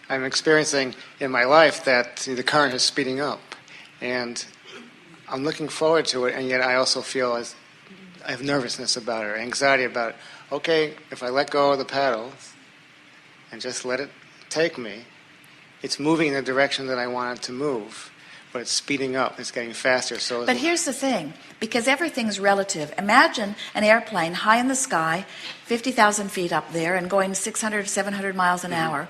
I'm experiencing in my life that the current is speeding up. And I'm looking forward to it, and yet I also feel as I have nervousness about it, anxiety about it. Okay, if I let go of the paddles and just let it take me, it's moving in the direction that I want it to move, but it's speeding up, it's getting faster. But here's the thing, because everything's relative. Imagine an airplane high in the sky, 50,000 feet up there, and going 600, 700 miles an hour.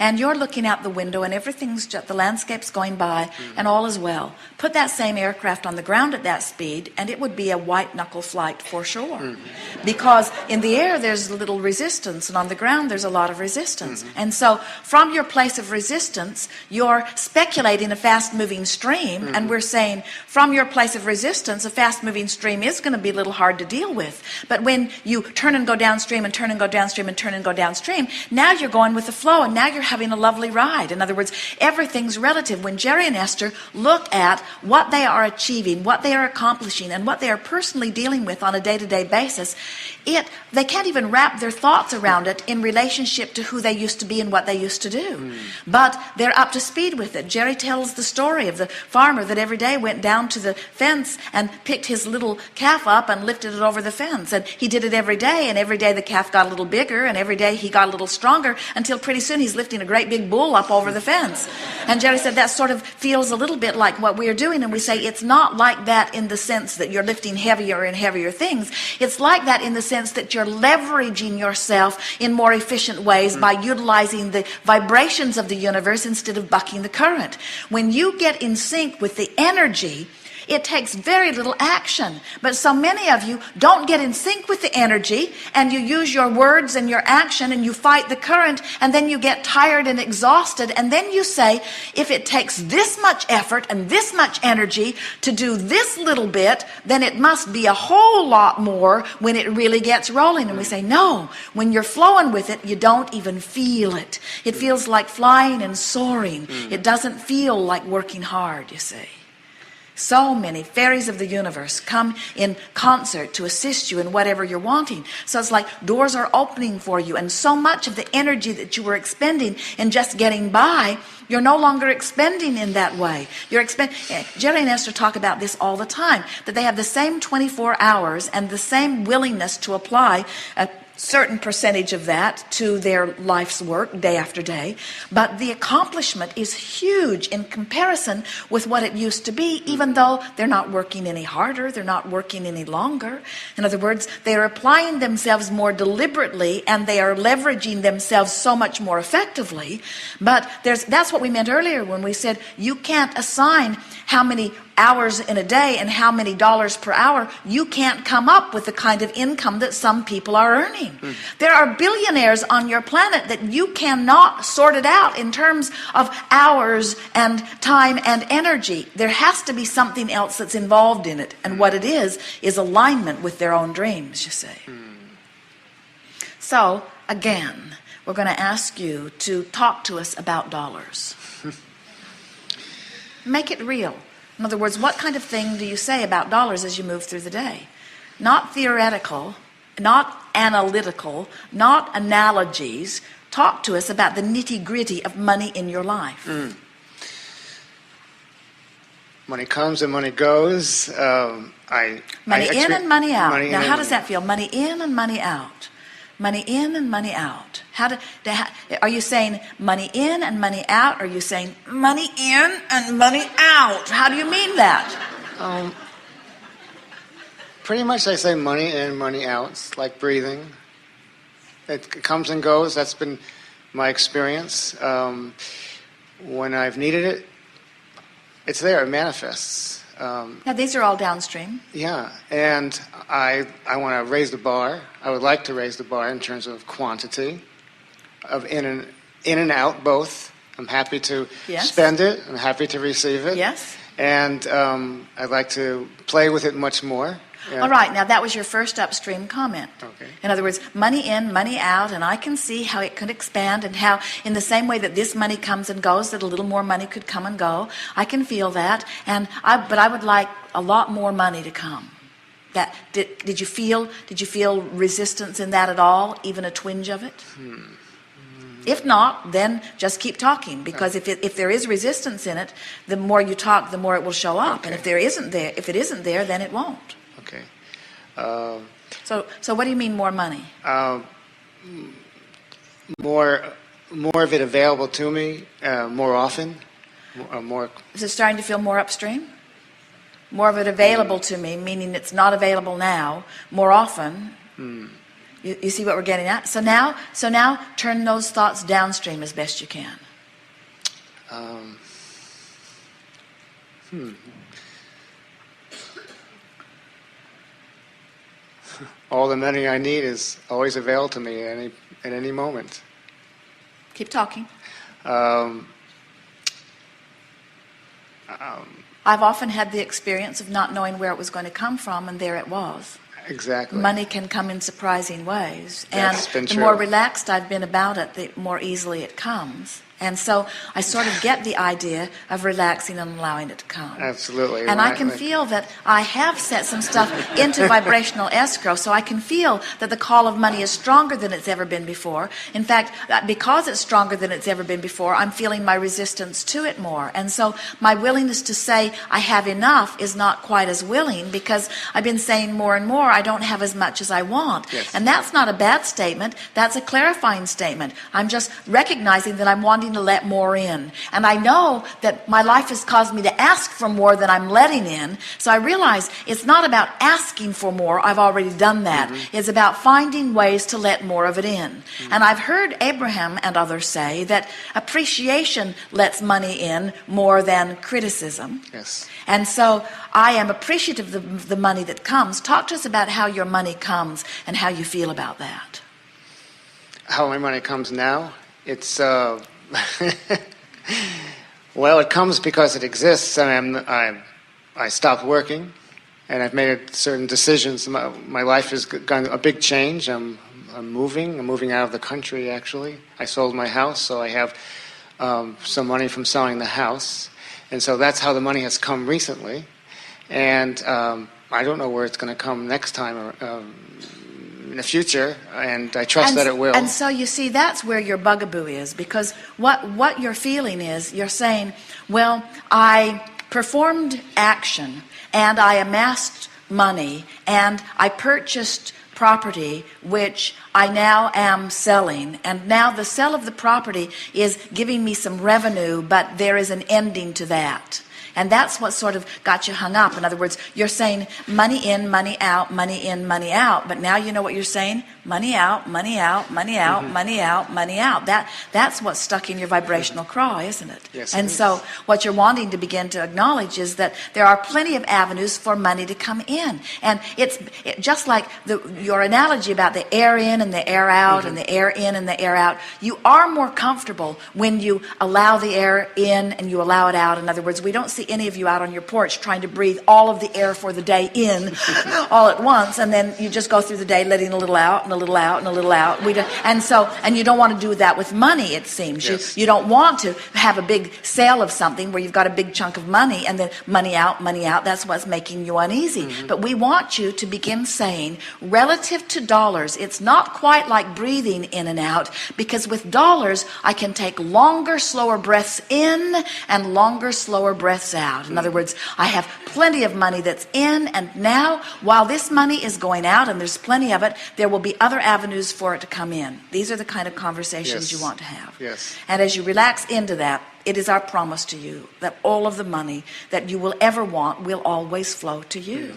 And you're looking out the window and everything's just, the landscape's going by and all is well. Put that same aircraft on the ground at that speed and it would be a white knuckle flight for sure. Because in the air there's little resistance and on the ground there's a lot of resistance. And so from your place of resistance you're speculating a fast moving stream and we're saying from your place of resistance a fast moving stream is going to be a little hard to deal with. But when you turn and go downstream and turn and go downstream and turn and go downstream, now you're going with the flow and now you're having a lovely ride. In other words, everything's relative. When Jerry and Esther look at what they are achieving, what they are accomplishing, and what they are personally dealing with on a day-to-day basis, they can't even wrap their thoughts around it in relationship to who they used to be and what they used to do. But they're up to speed with it. Jerry tells the story of the farmer that every day went down to the fence and picked his little calf up and lifted it over the fence. And he did it every day, and every day the calf got a little bigger, and every day he got a little stronger, until pretty soon he's lifting a great big bull up over the fence. And Jerry said that sort of feels a little bit like what we are doing. And we say it's not like that in the sense that you're lifting heavier and heavier things. It's like that in the sense that you're leveraging yourself in more efficient ways by utilizing the vibrations of the universe instead of bucking the current. When you get in sync with the energy, it takes very little action. But so many of you don't get in sync with the energy, and you use your words and your action and you fight the current, and then you get tired and exhausted, and then you say, if it takes this much effort and this much energy to do this little bit, then it must be a whole lot more when it really gets rolling. And we say, no, when you're flowing with it, you don't even feel it. It feels like flying and soaring. It doesn't feel like working hard, you see. So many fairies of the universe come in concert to assist you in whatever you're wanting. So it's like doors are opening for you, and so much of the energy that you were expending in just getting by, you're no longer expending in that way. Jerry and Esther talk about this all the time, that they have the same 24 hours and the same willingness to apply a certain percentage of that to their life's work day after day, but the accomplishment is huge in comparison with what it used to be, even though they're not working any harder, they're not working any longer. In other words, they are applying themselves more deliberately and they are leveraging themselves so much more effectively. But that's what we meant earlier when we said you can't assign how many hours in a day and how many dollars per hour. You can't come up with the kind of income that some people are earning. There are billionaires on your planet that you cannot sort it out in terms of hours and time and energy. There has to be something else that's involved in it, and what it is alignment with their own dreams, you see. So again, we're going to ask you to talk to us about dollars. Make it real. In other words, what kind of thing do you say about dollars as you move through the day? Not theoretical, not analytical, not analogies. Talk to us about the nitty-gritty of money in your life. Money comes and money goes. Money in and money out. Now, how does that feel? Money in and money out. Money in and money out. Are you saying money in and money out? Or are you saying money in and money out? How do you mean that? Pretty much I say money in, money out. It's like breathing. It comes and goes. That's been my experience. When I've needed it, it's there. It manifests. Now, these are all downstream. Yeah, and I want to raise the bar. I would like to raise the bar in terms of quantity, of in and out both. I'm happy to spend it. I'm happy to receive it. Yes. And I'd like to play with it much more. Yeah. All right, now that was your first upstream comment. Okay. In other words, money in, money out, and I can see how it could expand, and how in the same way that this money comes and goes, that a little more money could come and go. I can feel that, but I would like a lot more money to come. Did you feel resistance in that at all, even a twinge of it? If not, then just keep talking, because if there is resistance in it, the more you talk, the more it will show up. Okay. And if it isn't there, then it won't. Okay. So what do you mean more money? More of it available to me more often. More. Is it starting to feel more upstream? More of it available to me, meaning it's not available now, more often. You see what we're getting at? So now turn those thoughts downstream as best you can. All the money I need is always available to me at any moment. Keep talking. I've often had the experience of not knowing where it was going to come from, and there it was. Exactly. Money can come in surprising ways. That's And been the true. more relaxed I've been about it, the more easily it comes. And so I sort of get the idea of relaxing and allowing it to come. Absolutely. And I can feel that I have set some stuff into vibrational escrow, so I can feel that the call of money is stronger than it's ever been before. In fact, because it's stronger than it's ever been before, I'm feeling my resistance to it more. And so my willingness to say I have enough is not quite as willing, because I've been saying more and more I don't have as much as I want. Yes. And that's not a bad statement. That's a clarifying statement. I'm just recognizing that I'm wanting to let more in. And I know that my life has caused me to ask for more than I'm letting in. So I realize it's not about asking for more. I've already done that. It's about finding ways to let more of it in. And I've heard Abraham and others say that appreciation lets money in more than criticism. Yes. And so I am appreciative of the money that comes. Talk to us about how your money comes and how you feel about that. How my money comes now? It's well, it comes because it exists. I stopped working, and I've made certain decisions. My life has gone a big change. I'm moving. I'm moving out of the country. Actually, I sold my house, so I have some money from selling the house, and so that's how the money has come recently. And I don't know where it's going to come next time in the future, and I trust that it will. And so you see, that's where your bugaboo is, because what you're feeling is, you're saying, well, I performed action, and I amassed money, and I purchased property, which I now am selling, and now the sale of the property is giving me some revenue, but there is an ending to that. And that's what sort of got you hung up. In other words, you're saying money in, money out, money in, money out. But now you know what you're saying? Money out, money out, money out, money out, money out. That's what's stuck in your vibrational craw, isn't it? Yes, and it so is. what you're wanting to begin to acknowledge is that there are plenty of avenues for money to come in. And it's just like your analogy about the air in and the air out and the air in and the air out. You are more comfortable when you allow the air in and you allow it out. In other words, we don't see any of you out on your porch trying to breathe all of the air for the day in all at once, and then you just go through the day letting a little out and a little out and a little out. And you don't want to do that with money, it seems. Yes. You don't want to have a big sale of something where you've got a big chunk of money and then money out, money out. That's what's making you uneasy. But we want you to begin saying, relative to dollars, it's not quite like breathing in and out, because with dollars I can take longer, slower breaths in and longer, slower breaths out. In other words, I have plenty of money that's in, and now while this money is going out and there's plenty of it, there will be other avenues for it to come in. These are the kind of conversations Yes. you want to have. Yes. And as you relax into that, it is our promise to you that all of the money that you will ever want will always flow to you.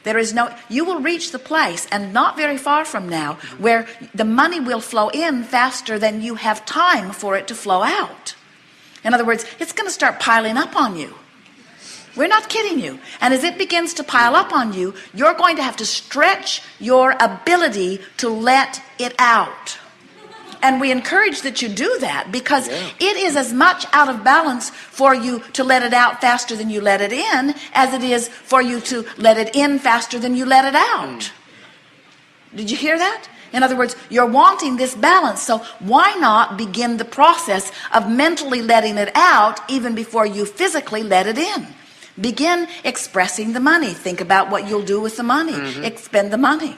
You will reach the place, and not very far from now, where the money will flow in faster than you have time for it to flow out. In other words, it's going to start piling up on you. We're not kidding you. And as it begins to pile up on you, you're going to have to stretch your ability to let it out. And we encourage that you do that, because it is as much out of balance for you to let it out faster than you let it in as it is for you to let it in faster than you let it out. Did you hear that? In other words, you're wanting this balance, so why not begin the process of mentally letting it out even before you physically let it in? Begin expressing the money. Think about what you'll do with the money. Expend the money.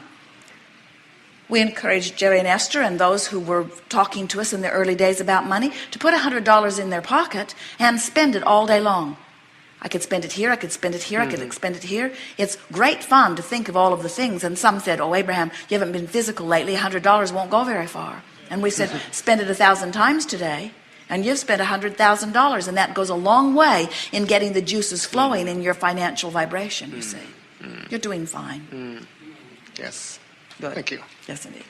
We encouraged Jerry and Esther and those who were talking to us in the early days about money to put $100 in their pocket and spend it all day long. I could spend it here, I could spend it here, I could spend it here. It's great fun to think of all of the things. And some said, oh, Abraham, you haven't been physical lately. $100 won't go very far. And we said, spend it 1,000 times today. And you've spent $100,000, and that goes a long way in getting the juices flowing in your financial vibration, you see. You're doing fine. Yes. Good. Thank you. Yes, indeed.